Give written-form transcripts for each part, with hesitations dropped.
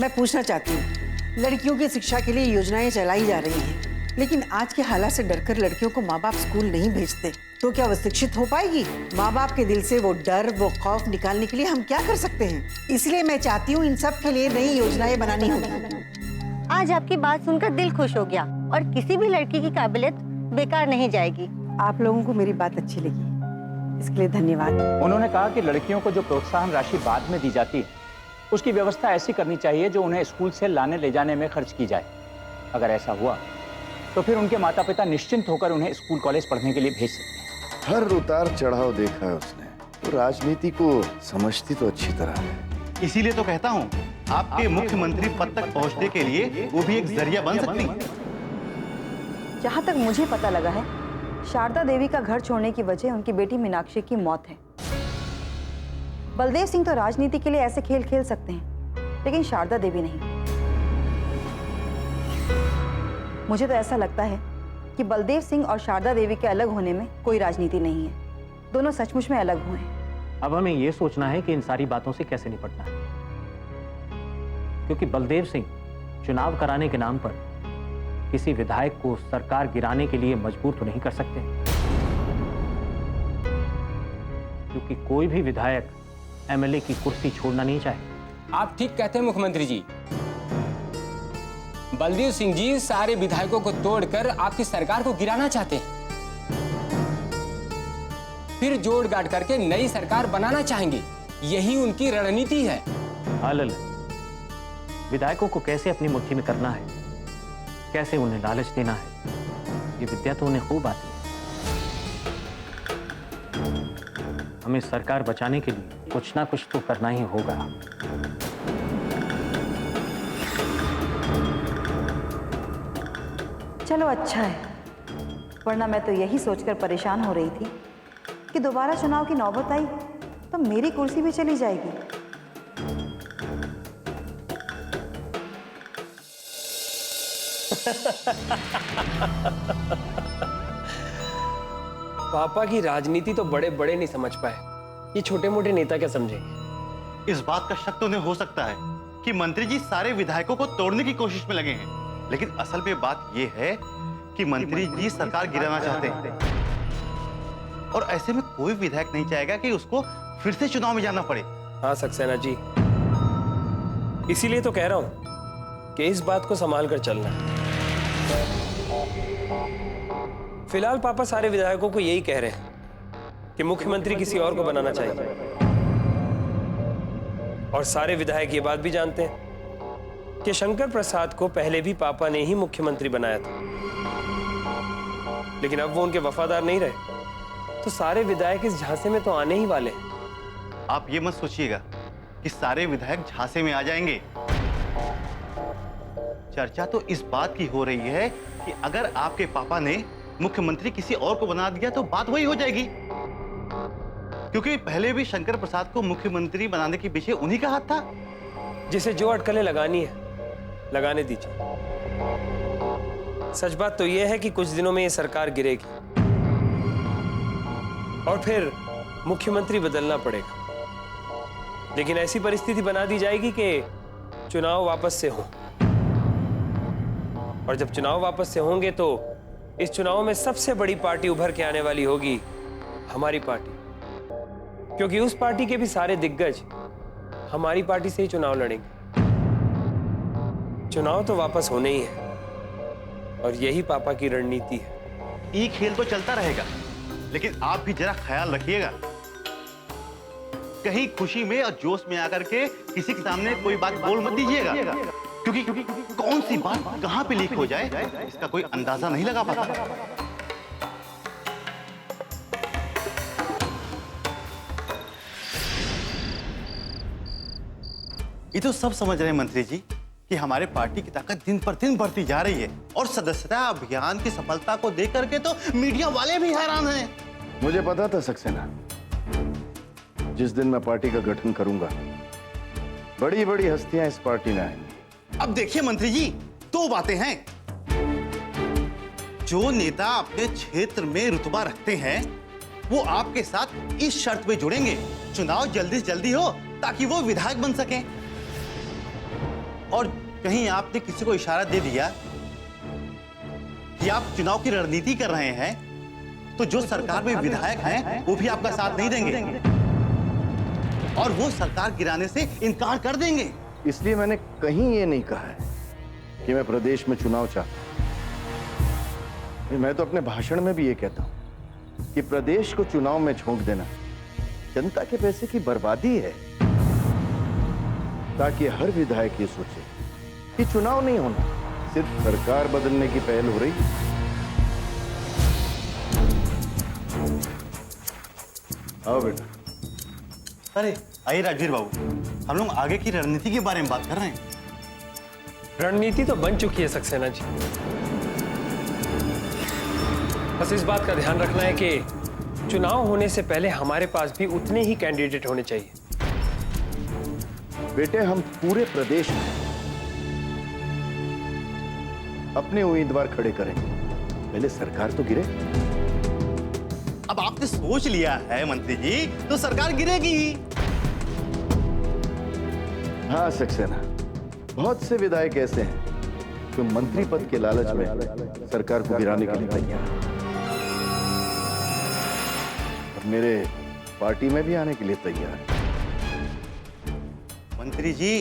मैं पूछना चाहती हूँ, लड़कियों की शिक्षा के लिए योजनाएं चलाई जा रही हैं, लेकिन आज के हालात से डरकर लड़कियों को माँ बाप स्कूल नहीं भेजते, तो क्या वो शिक्षित हो पाएगी? माँ बाप के दिल से वो डर, वो खौफ निकालने के लिए हम क्या कर सकते हैं? इसलिए मैं चाहती हूँ इन सब के लिए नई योजनाएं बनानी होगी। आज आपकी बात सुनकर दिल खुश हो गया और किसी भी लड़की की काबिलियत बेकार नहीं जाएगी। आप लोगों को मेरी बात अच्छी लगी, इसके लिए धन्यवाद। उन्होंने कहा कि लड़कियों को जो प्रोत्साहन राशि बाद में दी जाती है, उसकी व्यवस्था ऐसी करनी चाहिए जो उन्हें स्कूल से लाने ले जाने में खर्च की जाए। अगर ऐसा हुआ तो फिर उनके माता पिता निश्चिंत होकर उन्हें स्कूल कॉलेज पढ़ने के लिए भेज सकते हैं। हर उतार चढ़ाव देखा है उसने, तो राजनीति को समझती तो अच्छी तरह है। इसीलिए तो कहता हूँ, आपके मुख्यमंत्री पद तक पहुँचने के लिए वो भी एक जरिया बन सकती है। जहाँ तक मुझे पता लगा है, शारदा देवी का घर छोड़ने की वजह उनकी बेटी मीनाक्षी की मौत है। बलदेव सिंह तो राजनीति के लिए ऐसे खेल खेल सकते हैं, लेकिन शारदा देवी नहीं। मुझे तो ऐसा लगता है कि बलदेव सिंह और शारदा देवी के अलग होने में कोई राजनीति नहीं है, दोनों सचमुच में अलग हुए हैं। अब हमें यह सोचना है कि इन सारी बातों से कैसे निपटना है, क्योंकि बलदेव सिंह चुनाव कराने के नाम पर किसी विधायक को सरकार गिराने के लिए मजबूर तो नहीं कर सकते, क्योंकि कोई भी विधायक एमएलए की कुर्सी छोड़ना नहीं चाहे। आप ठीक कहते हैं मुख्यमंत्री जी। बलदेव सिंह जी सारे विधायकों को तोड़कर आपकी सरकार को गिराना चाहते हैं, फिर जोड़ गाड़ करके नई सरकार बनाना चाहेंगे। यही उनकी रणनीति है। हाल विधायकों को कैसे अपनी मुट्ठी में करना है, कैसे उन्हें लालच देना है, ये विद्या तो उन्हें खूब आती है। हमें सरकार बचाने के लिए कुछ ना कुछ तो करना ही होगा। चलो अच्छा है, वरना मैं तो यही सोचकर परेशान हो रही थी कि दोबारा चुनाव की नौबत आई तो मेरी कुर्सी भी चली जाएगी। पापा की राजनीति तो बड़े बड़े नहीं समझ पाए, ये छोटे मोटे नेता क्या समझेंगे? इस बात का शक तो उन्हें हो सकता है कि मंत्री जी सारे विधायकों को तोड़ने की कोशिश में लगे हैं, लेकिन असल में बात यह है कि मंत्री जी सरकार गिराना चाहते हैं, और ऐसे में कोई विधायक नहीं चाहेगा कि उसको फिर से चुनाव में जाना पड़े। हाँ सक्सेना जी, इसीलिए तो कह रहा हूं कि इस बात को संभाल कर चलना है। फिलहाल पापा सारे विधायकों को यही कह रहे हैं कि मुख्यमंत्री किसी और को बनाना चाहिए, और सारे विधायक ये बात भी जानते हैं कि शंकर प्रसाद को पहले भी पापा ने ही मुख्यमंत्री बनाया था, लेकिन अब वो उनके वफादार नहीं रहे, तो सारे विधायक इस झांसे में तो आने ही वाले हैं। आप ये मत सोचिएगा कि सारे विधायक झांसे में आ जाएंगे। चर्चा तो इस बात की हो रही है कि अगर आपके पापा ने मुख्यमंत्री किसी और को बना दिया तो बात वही हो जाएगी, क्योंकि पहले भी शंकर प्रसाद को मुख्यमंत्री बनाने के पीछे उन्हीं का हाथ था। जिसे जो अटकलें लगानी है लगाने दीजिए। सच बात तो यह है कि कुछ दिनों में ये सरकार गिरेगी और फिर मुख्यमंत्री बदलना पड़ेगा, लेकिन ऐसी परिस्थिति बना दी जाएगी कि चुनाव वापस से हो, और जब चुनाव वापस से होंगे तो इस चुनाव में सबसे बड़ी पार्टी उभर के आने वाली होगी हमारी पार्टी, क्योंकि उस पार्टी के भी सारे दिग्गज हमारी पार्टी से ही चुनाव लड़ेंगे। चुनाव तो वापस होने ही है, और यही पापा की रणनीति है। ये खेल तो चलता रहेगा, लेकिन आप भी जरा ख्याल रखिएगा, कहीं खुशी में और जोश में आकर के किसी के सामने कोई बात बोल मत दीजिएगा, क्योंकि कौन सी बात कहां पे लीक हो जाए इसका कोई अंदाजा नहीं लगा पाता। ये तो सब समझ रहे हैं मंत्री जी कि हमारे पार्टी की ताकत दिन पर दिन बढ़ती जा रही है, और सदस्यता अभियान की सफलता को देख करके तो मीडिया वाले भी हैरान हैं। मुझे पता था सक्सेना, जिस दिन मैं पार्टी का गठन करूंगा बड़ी बड़ी हस्तियां इस पार्टी में आएंगी। अब देखिए मंत्री जी, दो बातें हैं। जो नेता अपने क्षेत्र में रुतबा रखते हैं वो आपके साथ इस शर्त पे जुड़ेंगे, चुनाव जल्दी से जल्दी हो ताकि वो विधायक बन सकें। और कहीं आपने किसी को इशारा दे दिया कि आप चुनाव की रणनीति कर रहे हैं, तो जो सरकार में विधायक हैं वो भी आपका साथ नहीं देंगे और वो सरकार गिराने से इनकार कर देंगे। इसलिए मैंने कहीं ये नहीं कहा है कि मैं प्रदेश में चुनाव चाहता हूं। मैं तो अपने भाषण में भी ये कहता हूं कि प्रदेश को चुनाव में झोंक देना जनता के पैसे की बर्बादी है, ताकि हर विधायक ये सोचे कि चुनाव नहीं होना, सिर्फ सरकार बदलने की पहल हो रही है। आओ बेटा। अरे आइए राजवीर बाबू, हम लोग आगे की रणनीति के बारे में बात कर रहे हैं। रणनीति तो बन चुकी है सक्सेना जी, बस इस बात का ध्यान रखना है कि चुनाव होने से पहले हमारे पास भी उतने ही कैंडिडेट होने चाहिए। बेटे, हम पूरे प्रदेश में अपने उम्मीदवार खड़े करेंगे, पहले सरकार तो गिरे। अब आपने सोच लिया है मंत्री जी, तो सरकार गिरेगी ही। हाँ सक्सेना, बहुत से विधायक ऐसे हैं जो मंत्री पद के लालच में सरकार को गिराने के लिए तैयार हैं और मेरे पार्टी में भी आने के लिए तैयार हैं। मंत्री जी,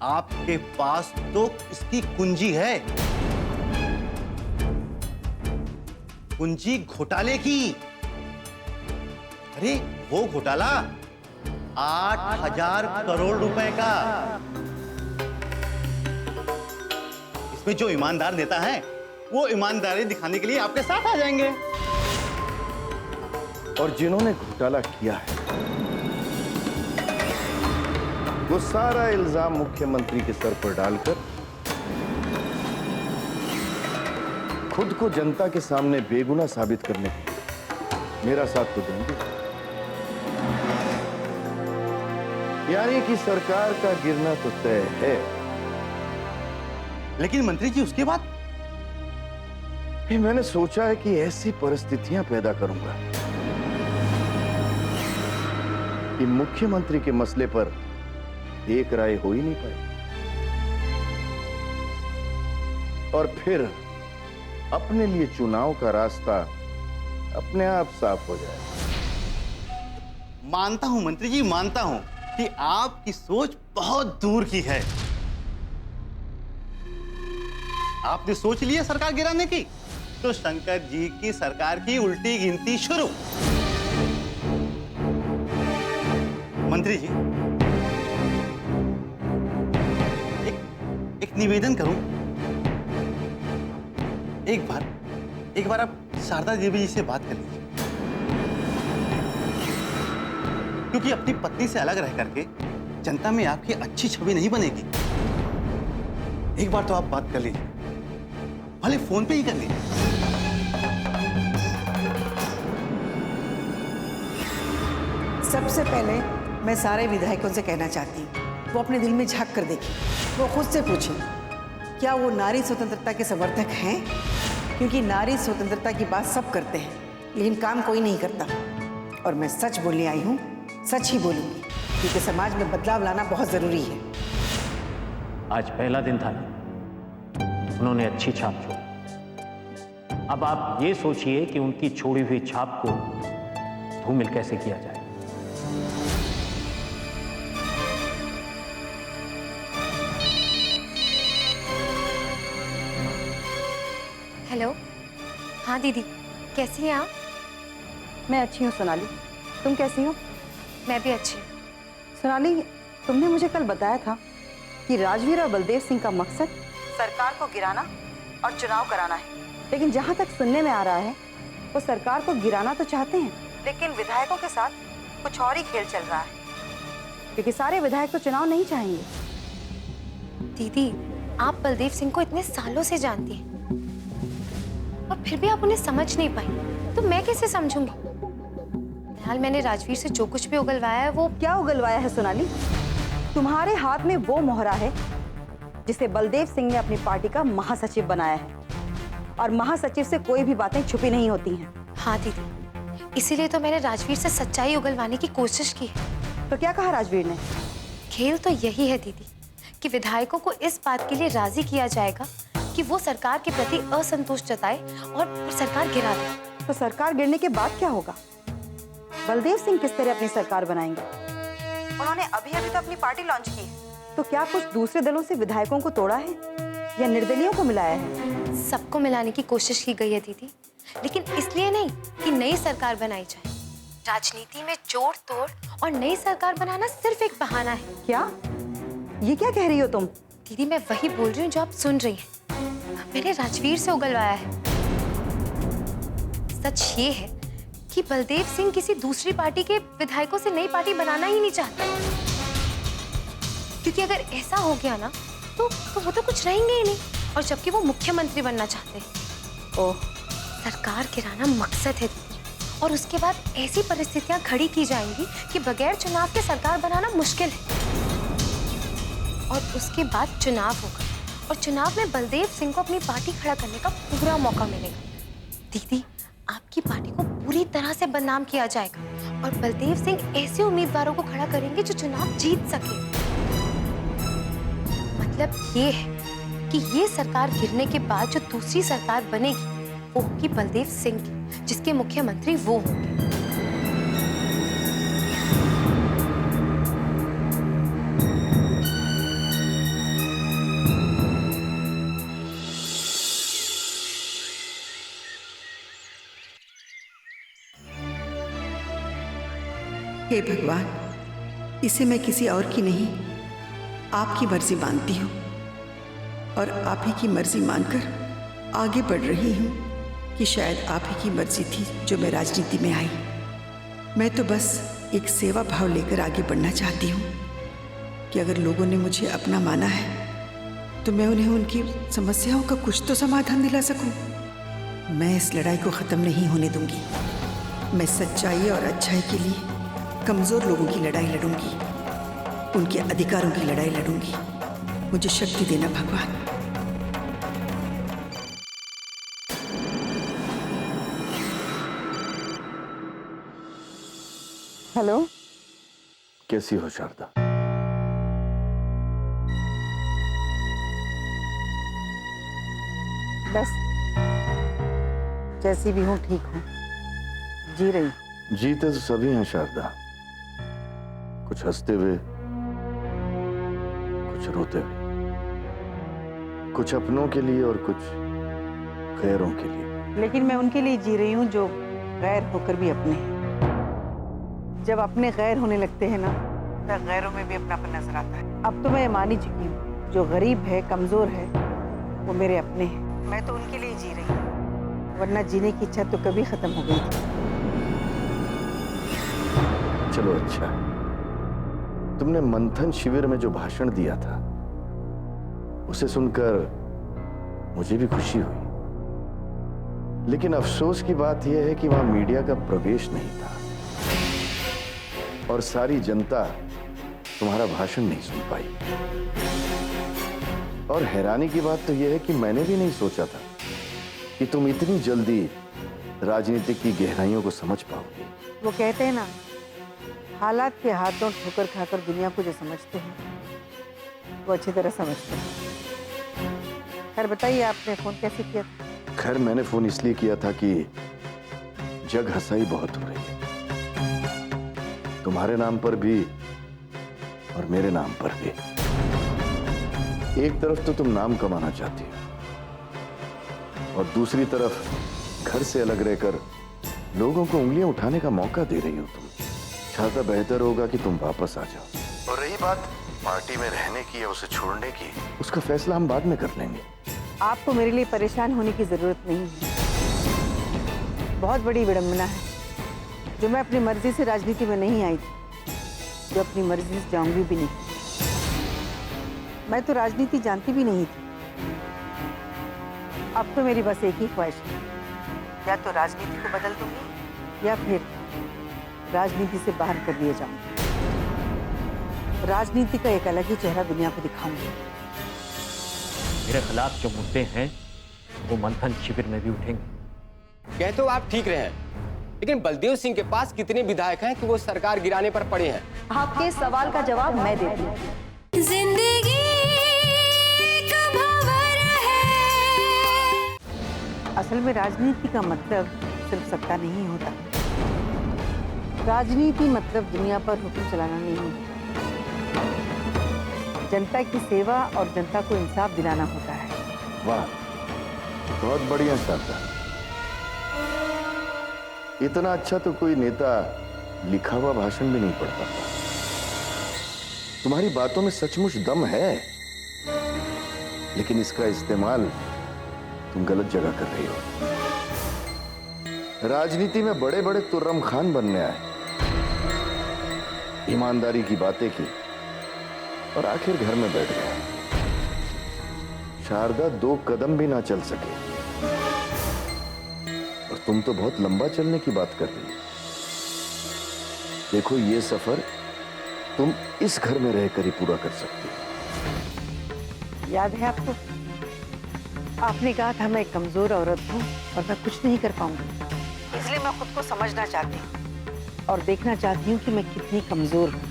आपके पास तो इसकी कुंजी है, कुंजी घोटाले की। अरे वो घोटाला 8,000 करोड़ रुपए का। इसमें जो ईमानदार नेता हैं, वो ईमानदारी दिखाने के लिए आपके साथ आ जाएंगे। और जिन्होंने घोटाला किया है वो सारा इल्जाम मुख्यमंत्री के सर पर डालकर खुद को जनता के सामने बेगुनाह साबित करने के लिए मेरा साथ तो देंगे। यानी कि सरकार का गिरना तो तय है। लेकिन मंत्री जी, उसके बाद मैंने सोचा है कि ऐसी परिस्थितियां पैदा करूंगा कि मुख्यमंत्री के मसले पर एक राय हो ही नहीं पाए और फिर अपने लिए चुनाव का रास्ता अपने आप साफ हो जाए। मानता हूं मंत्री जी, मानता हूं कि आपकी सोच बहुत दूर की है। आपने सोच लिया सरकार गिराने की, तो शंकर जी की सरकार की उल्टी गिनती शुरू। मंत्री जी, एक निवेदन करूं। एक बार आप शारदा देवी जी से बात कर लीजिए, क्योंकि अपनी पत्नी से अलग रह करके जनता में आपकी अच्छी छवि नहीं बनेगी। एक बार तो आप बात कर लीजिए, भले फोन पे ही कर लीजिए। सबसे पहले मैं सारे विधायकों से कहना चाहती हूँ, वो अपने दिल में झांक कर देखें, वो खुद से पूछें क्या वो नारी स्वतंत्रता के समर्थक हैं, क्योंकि नारी स्वतंत्रता की बात सब करते हैं लेकिन काम कोई नहीं करता। और मैं सच बोलने आई हूँ, सच ही बोलूँगी, क्योंकि समाज में बदलाव लाना बहुत ज़रूरी है। आज पहला दिन था ना, उन्होंने अच्छी छाप छोड़ी। अब आप ये सोचिए कि उनकी छोड़ी हुई छाप को धूमिल कैसे किया जाए। हेलो, हाँ दीदी, कैसी हैं आप? मैं अच्छी हूँ सोनाली, तुम कैसी हो? मैं भी अच्छी हूँ। सोनाली, तुमने मुझे कल बताया था कि राजवीर और बलदेव सिंह का मकसद सरकार को गिराना और चुनाव कराना है, लेकिन जहाँ तक सुनने में आ रहा है वो सरकार को गिराना तो चाहते हैं, लेकिन विधायकों के साथ कुछ और ही खेल चल रहा है, क्योंकि सारे विधायक तो चुनाव नहीं चाहेंगे। दीदी, आप बलदेव सिंह को इतने सालों से जानती हैं और फिर भी आप उन्हें समझ नहीं पाई, तो मैं कैसे समझूंगी? फिलहाल मैंने राजवीर से जो कुछ भी उगलवाया है वो क्या उगलवाया है सोनाली? तुम्हारे हाथ में वो मोहरा है जिसे बलदेव सिंह ने अपनी पार्टी का महासचिव बनाया है, और महासचिव से कोई भी बातें छुपी नहीं होती हैं। हाँ दीदी, इसीलिए तो मैंने राजवीर से सच्चाई उगलवाने की कोशिश की है। तो क्या कहा राजवीर ने? खेल तो यही है दीदी कि विधायकों को इस बात के लिए राजी किया जाएगा कि वो सरकार के प्रति असंतोष जताए और फिर सरकार गिरा दे। तो सरकार गिरने के बाद क्या होगा? बलदेव सिंह किस तरह अपनी सरकार बनाएंगे? उन्होंने अभी अभी तो अपनी पार्टी लॉन्च की है, तो क्या कुछ दूसरे दलों से विधायकों को तोड़ा है या निर्दलियों को मिलाया है? सबको मिलाने की कोशिश की गई है दीदी, लेकिन इसलिए नहीं कि नई सरकार बनाई जाए। राजनीति में जोड़ तोड़ और नई सरकार बनाना सिर्फ एक बहाना है। क्या? ये क्या कह रही हो तुम? दीदी मैं वही बोल रही हूँ जो आप सुन रही हैं। मैंने राजवीर से उगलवाया है। सच ये है कि बलदेव सिंह किसी दूसरी पार्टी के विधायकों से नई पार्टी बनाना ही नहीं चाहते, क्योंकि अगर ऐसा हो गया ना तो वो तो कुछ रहेंगे ही नहीं, और जबकि वो मुख्यमंत्री बनना चाहते हैं। ओह, सरकार गिराना मकसद है दीदी, और उसके बाद ऐसी परिस्थितियां खड़ी की जाएंगी कि बगैर चुनाव के सरकार बनाना मुश्किल है। और उसके बाद चुनाव होगा, और चुनाव में बलदेव सिंह को अपनी पार्टी खड़ा करने का पूरा मौका मिलेगा। दीदी आपकी पार्टी को पूरी तरह से बदनाम किया जाएगा, और बलदेव सिंह ऐसे उम्मीदवारों को खड़ा करेंगे जो चुनाव जीत सके। मतलब ये है कि ये सरकार गिरने के बाद जो दूसरी सरकार बनेगी वो होगी बलदेव सिंह की, जिसके मुख्यमंत्री वो होंगे। हे भगवान, इसे मैं किसी और की नहीं, आपकी मर्जी मानती हूँ, और आप ही की मर्जी मानकर आगे बढ़ रही हूँ कि शायद आप ही की मर्जी थी जो मैं राजनीति में आई। मैं तो बस एक सेवा भाव लेकर आगे बढ़ना चाहती हूँ कि अगर लोगों ने मुझे अपना माना है तो मैं उन्हें उनकी समस्याओं का कुछ तो समाधान दिला सकूँ। मैं इस लड़ाई को ख़त्म नहीं होने दूंगी। मैं सच्चाई और अच्छाई के लिए कमज़ोर लोगों की लड़ाई लड़ूंगी, उनके अधिकारों की लड़ाई लड़ूंगी। मुझे शक्ति देना भगवान। हेलो, कैसी हो शारदा? बस जैसी भी हूँ ठीक हूँ, जी रही हूँ। जीते तो सभी हैं शारदा, कुछ हंसते हुए, कुछ रोते हुए, कुछ अपनों के लिए और कुछ गैरों के लिए। लेकिन मैं उनके लिए जी रही हूँ जो गैर होकर भी अपने हैं। जब अपने गैर होने लगते हैं ना, तो गैरों में भी अपनापन नजर आता है। अब तो मैं मान ही चुकी हूँ, जो गरीब है, कमजोर है, वो मेरे अपने हैं। मैं तो उनके लिए जी रही हूँ, वरना जीने की इच्छा तो कभी खत्म हो गई थी। चलो अच्छा है, तुमने मंथन शिविर में जो भाषण दिया था उसे सुनकर मुझे भी खुशी हुई, लेकिन अफसोस की बात यह है कि वहां मीडिया का प्रवेश नहीं था और सारी जनता तुम्हारा भाषण नहीं सुन पाई। और हैरानी की बात तो यह है कि मैंने भी नहीं सोचा था कि तुम इतनी जल्दी राजनीति की गहराइयों को समझ पाओगे। वो कहते हैं ना, हालात के हाथों ठोकर खाकर दुनिया को जो समझते हैं वो अच्छी तरह समझते हैं। खैर बताइए, आपने फोन कैसे किया था? खैर मैंने फोन इसलिए किया था कि जग हंसाई बहुत हो रही है, तुम्हारे नाम पर भी और मेरे नाम पर भी। एक तरफ तो तुम नाम कमाना चाहती हो और दूसरी तरफ घर से अलग रहकर लोगों को उंगलियां उठाने का मौका दे रही हो तुम। ज़्यादा बेहतर होगा कि तुम वापस आ जाओ। और रही बात पार्टी में रहने की या उसे छोड़ने की, उसका फैसला हम बाद में कर लेंगे। आपको मेरे लिए परेशान होने की जरूरत नहीं है। बहुत बड़ी विडंबना है जो मैं अपनी मर्जी से राजनीति में नहीं आई थी, जो अपनी मर्जी से जाऊंगी भी नहीं। मैं तो राजनीति जानती भी नहीं थी। अब तो मेरी बस एक ही ख्वाहिश है, या तो राजनीति को बदल दूंगी या फिर राजनीति से बाहर कर दिए जाऊंगी। राजनीति का एक अलग ही चेहरा दुनिया को दिखाऊंगी। मेरे खिलाफ जो मुद्दे हैं वो मंथन शिविर में भी उठेंगे। कहते हो आप ठीक रहे हैं, लेकिन बलदेव सिंह के पास कितने विधायक हैं कि वो सरकार गिराने पर पड़े हैं? आपके सवाल का जवाब मैं देती हूँ। जिंदगी असल में राजनीति का मतलब सिर्फ सत्ता नहीं होता। राजनीति मतलब दुनिया पर हुक्म चलाना नहीं होता। जनता की सेवा और जनता को इंसाफ दिलाना होता है। वाह, बहुत बढ़िया शारदा। इतना अच्छा तो कोई नेता लिखा हुआ भाषण भी नहीं पढ़ पाता। तुम्हारी बातों में सचमुच दम है, लेकिन इसका इस्तेमाल तुम गलत जगह कर रही हो। राजनीति में बड़े बड़े तुर्रम खान बनने आए, ईमानदारी की बातें की और आखिर घर में बैठ गए। शारदा 2 कदम भी ना चल सके और तुम तो बहुत लंबा चलने की बात कर रही हो। देखो, ये सफर तुम इस घर में रहकर ही पूरा कर सकती हो। याद है आपको, आपने कहा था मैं कमजोर औरत हूँ और मैं कुछ नहीं कर पाऊंगी, इसलिए मैं खुद को समझना चाहती हूँ और देखना चाहती हूँ कि मैं कितनी कमजोर हूँ।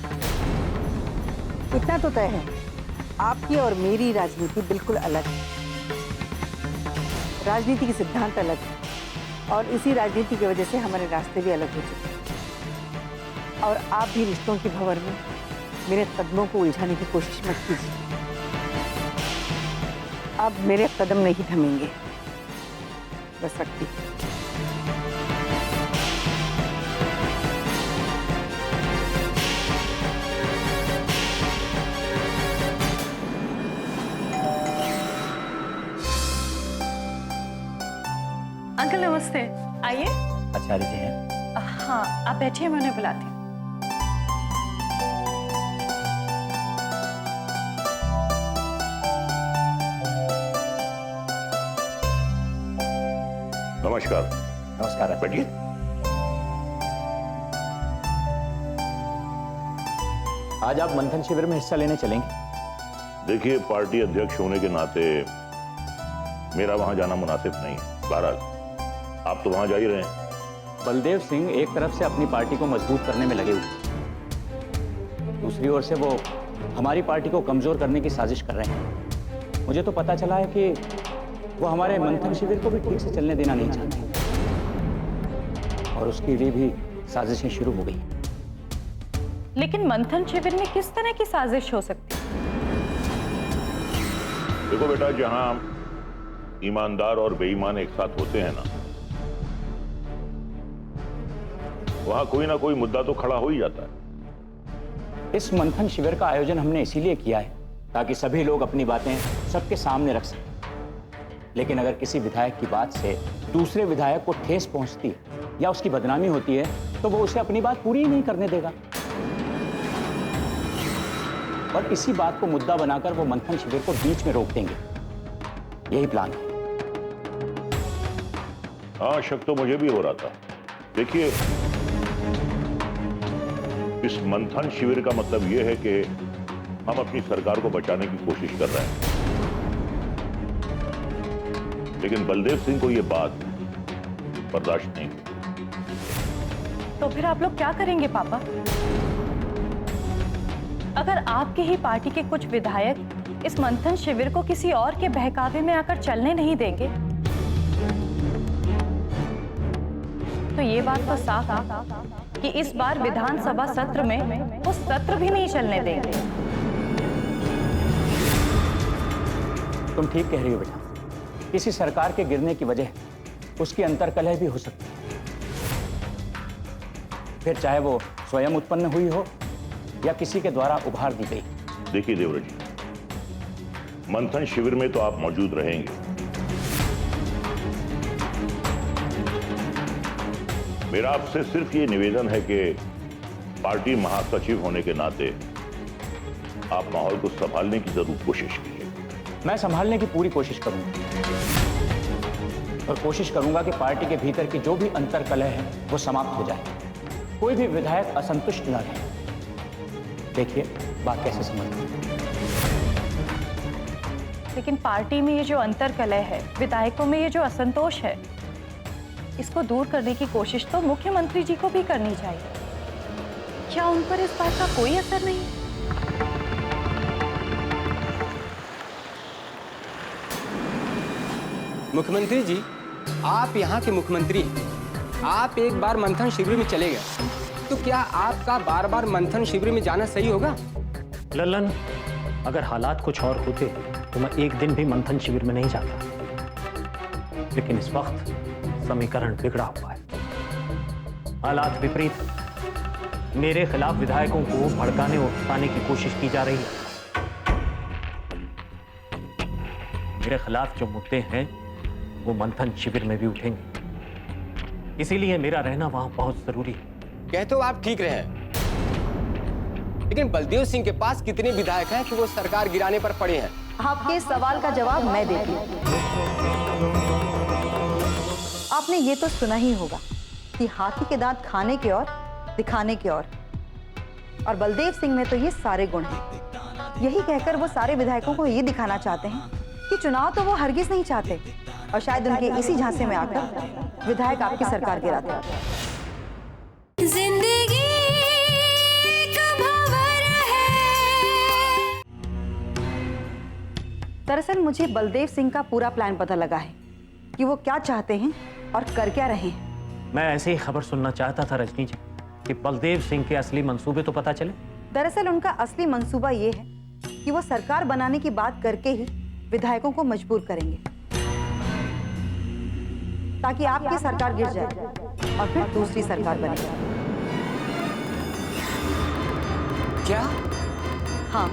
इतना तो तय है, आपकी और मेरी राजनीति बिल्कुल अलग है। राजनीति के सिद्धांत अलग है और इसी राजनीति की वजह से हमारे रास्ते भी अलग हो चुके हैं। और आप भी रिश्तों के भंवर में मेरे कदमों को उलझाने की कोशिश मत कीजिए। अब मेरे कदम नहीं थमेंगे, बस रखती। अंकल नमस्ते, आइए। आचार्य जी हैं? हाँ, आप बैठिए, मैं उन्हें बुलाती हूँ। नमस्कार। नमस्कार। बैठिए। आज आप मंथन शिविर में हिस्सा लेने चलेंगे? देखिए, पार्टी अध्यक्ष होने के नाते मेरा वहां जाना मुनासिब नहीं है। बहरहाल आप तो वहां जा ही रहे हैं। बलदेव सिंह एक तरफ से अपनी पार्टी को मजबूत करने में लगे हुए, दूसरी ओर से वो हमारी पार्टी को कमजोर करने की साजिश कर रहे हैं। मुझे तो पता चला है कि वो हमारे मंथन शिविर को भी ठीक से चलने देना नहीं चाहते और उसके लिए भी साजिशें शुरू हो गई। लेकिन मंथन शिविर में किस तरह की साजिश हो सकती है? देखो बेटा, जहां ईमानदार और बेईमान एक साथ होते हैं ना, वहां कोई ना कोई मुद्दा तो खड़ा हो ही जाता है। इस मंथन शिविर का आयोजन हमने इसीलिए किया है ताकि सभी लोग अपनी बातें सबके सामने रख सकें। लेकिन अगर किसी विधायक की बात से दूसरे विधायक को ठेस पहुंचती है या उसकी बदनामी होती है तो वो उसे अपनी बात पूरी ही नहीं करने देगा और इसी बात को मुद्दा बनाकर वो मंथन शिविर को बीच में रोक देंगे। यही प्लान है। हाँ, शक तो मुझे भी हो रहा था। देखिए, इस मंथन शिविर का मतलब यह है कि हम अपनी सरकार को बचाने की कोशिश कर रहे हैं, लेकिन बलदेव सिंह को यह बात बर्दाश्त नहीं। तो फिर आप लोग क्या करेंगे पापा? अगर आपकी ही पार्टी के कुछ विधायक इस मंथन शिविर को किसी और के बहकावे में आकर चलने नहीं देंगे तो ये बात तो साफ है कि इस बार विधानसभा सत्र में वो सत्र भी नहीं चलने देंगे। तुम ठीक कह रही हो बेटा। किसी सरकार के गिरने की वजह उसकी अंतर्कलह भी हो सकती है, फिर चाहे वो स्वयं उत्पन्न हुई हो या किसी के द्वारा उभार दी गई। देखिए देवराज जी, मंथन शिविर में तो आप मौजूद रहेंगे। मेरा आपसे सिर्फ ये निवेदन है कि पार्टी महासचिव होने के नाते आप माहौल को संभालने की जरूर कोशिश कीजिए। मैं संभालने की पूरी कोशिश करूंगा और कोशिश करूंगा कि पार्टी के भीतर की जो भी अंतर्कलह है वो समाप्त हो जाए, कोई भी विधायक असंतुष्ट न रहे। देखिए बात कैसे समझते हैं। लेकिन पार्टी में ये जो अंतर्कलह है, विधायकों में ये जो असंतोष है, इसको दूर करने की कोशिश तो मुख्यमंत्री जी को भी करनी चाहिए। क्या उन पर इस बात का कोई असर नहीं? मुख्यमंत्री जी, आप यहाँ के मुख्यमंत्री हैं। आप एक बार मंथन शिविर में चले गए, तो क्या आपका बार बार मंथन शिविर में जाना सही होगा? ललन, अगर हालात कुछ और होते तो मैं एक दिन भी मंथन शिविर में नहीं जाता, लेकिन इस वक्त समीकरण बिगड़ा हुआ है। हालात विपरीत हैं। मेरे खिलाफ विधायकों को भड़काने और उकसाने की कोशिश की जा रही है। मेरे खिलाफ जो मुद्दे हैं वो मंथन शिविर में भी उठेंगे, इसीलिए मेरा रहना वहां बहुत जरूरी है। कह तो आप ठीक रहे हैं, लेकिन बलदेव सिंह के पास कितने विधायक हैं कि वो सरकार गिराने पर पड़े हैं? आपके इस सवाल का जवाब मैं देती हूँ। आपने ये तो सुना ही होगा कि हाथी के दांत खाने के और दिखाने के और बलदेव सिंह में तो ये सारे गुण हैं। यही कहकर वो सारे विधायकों को ये दिखाना चाहते हैं कि चुनाव तो वो हरगिज नहीं चाहते, और शायद उनके इसी झांसे में आकर विधायक आपकी सरकार गिराते हैं। जिंदगी दरअसल मुझे बलदेव सिंह का पूरा प्लान पता लगा है कि वो क्या चाहते हैं और कर क्या रहे हैं। मैं ऐसे ही खबर सुनना चाहता था रजनी जी, कि बलदेव सिंह के असली मंसूबे तो पता चले। दरअसल उनका असली मंसूबा ये है कि वो सरकार बनाने की बात करके ही विधायकों को मजबूर करेंगे, ताकि आपकी सरकार गिर जाए और फिर दूसरी सरकार बने। क्या? हाँ,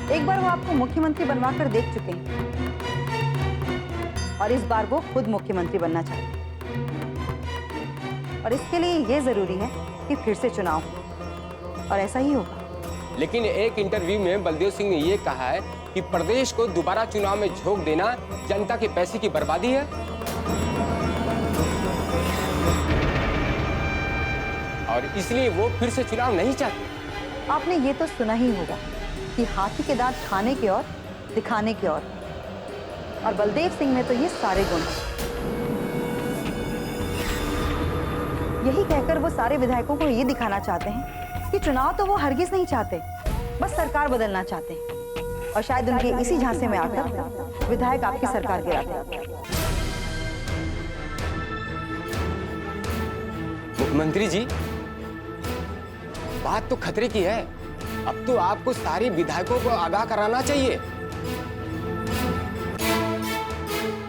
एक बार वो आपको मुख्यमंत्री बनवाकर देख चुके हैं और इस बार वो खुद मुख्यमंत्री बनना चाहते हैं, और इसके लिए ये जरूरी है कि फिर से चुनाव हो, और ऐसा ही होगा। लेकिन एक इंटरव्यू में बलदेव सिंह ने ये कहा है कि प्रदेश को दोबारा चुनाव में झोंक देना जनता के पैसे की बर्बादी है, और इसलिए वो फिर से चुनाव नहीं चाहते। आपने ये तो सुना ही होगा कि हाथी के दांत खाने के और दिखाने के और बलदेव सिंह में तो ये सारे गुण हैं। यही कहकर वो सारे विधायकों को ये दिखाना चाहते हैं कि चुनाव तो वो हरगिज नहीं चाहते, बस सरकार बदलना चाहते हैं, और शायद उनके इसी झांसे में आकर विधायक आपकी सरकार गिराते हैं। मुख्यमंत्री जी, बात तो खतरे की है। अब तो आपको सारे विधायकों को आगाह कराना चाहिए,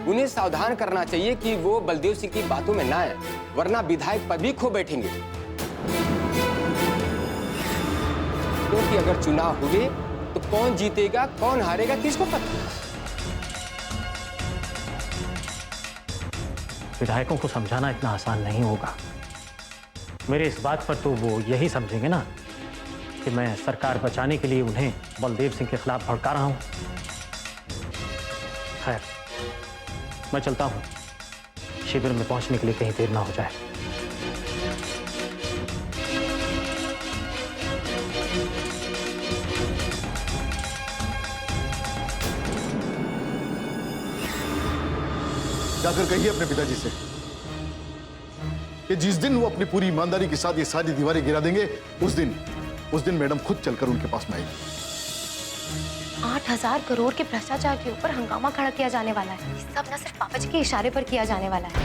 उन्हें सावधान करना चाहिए कि वो बलदेव सिंह की बातों में ना आए, वरना विधायक पद भी खो बैठेंगे। क्योंकि अगर चुनाव हुए तो कौन जीतेगा कौन हारेगा किसको पता। विधायकों को समझाना इतना आसान नहीं होगा। मेरे इस बात पर तो वो यही समझेंगे ना कि मैं सरकार बचाने के लिए उन्हें बलदेव सिंह के खिलाफ भड़का रहा हूं। खैर, मैं चलता हूं, शिविर में पहुंचने के लिए कहीं देर ना हो जाए। जाकर कहिए अपने पिताजी से कि जिस दिन वो अपनी पूरी ईमानदारी के साथ ये सारी दीवारें गिरा देंगे, उस दिन मैडम खुद चलकर उनके पास में आएगी। 8,000 करोड़ के भ्रष्टाचार के ऊपर हंगामा खड़ा किया जाने वाला है। ये सब न सिर्फ पापा जी के इशारे पर किया जाने वाला है।